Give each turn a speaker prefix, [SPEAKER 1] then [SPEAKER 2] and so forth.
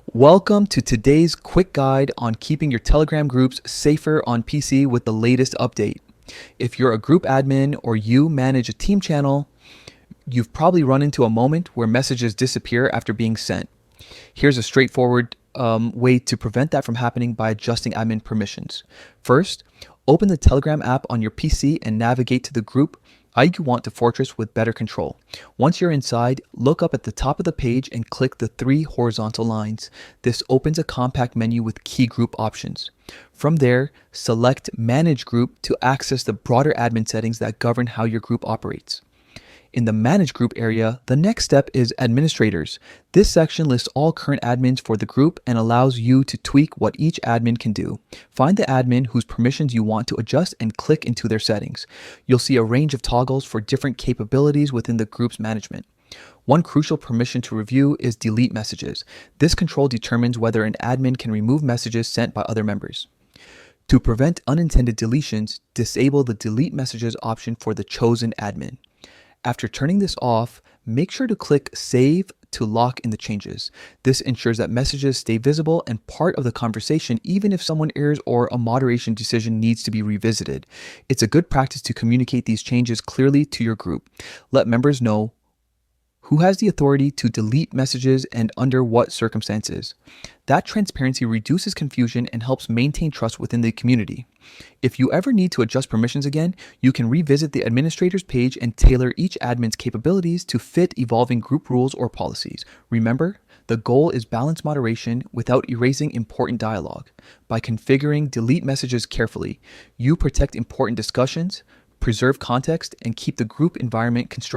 [SPEAKER 1] Welcome to today's quick guide on keeping your Telegram groups safer on PC with the latest update. If you're a group admin or you manage a team channel, you've probably run into a moment where messages disappear after being sent. Here's a straightforward way to prevent that from happening by adjusting admin permissions. First, open the Telegram app on your PC and navigate to the group you want to fortress with better control. Once you're inside, look up at the top of the page and click the three horizontal lines. This opens a compact menu with key group options. From there, select Manage Group to access the broader admin settings that govern how your group operates. In the Manage Group area, the next step is Administrators. This section lists all current admins for the group and allows you to tweak what each admin can do. Find the admin whose permissions you want to adjust and click into their settings. You'll see a range of toggles for different capabilities within the group's management. One crucial permission to review is Delete Messages. This control determines whether an admin can remove messages sent by other members. To prevent unintended deletions, disable the Delete Messages option for the chosen admin. After turning this off, make sure to click Save to lock in the changes. This ensures that messages stay visible and part of the conversation even if someone errs or a moderation decision needs to be revisited. It's a good practice to communicate these changes clearly to your group. Let members know who has the authority to delete messages and under what circumstances. That transparency reduces confusion and helps maintain trust within the community. If you ever need to adjust permissions again, you can revisit the administrators page and tailor each admin's capabilities to fit evolving group rules or policies. Remember, the goal is balanced moderation without erasing important dialogue. By configuring delete messages carefully, you protect important discussions, preserve context, and keep the group environment constructive.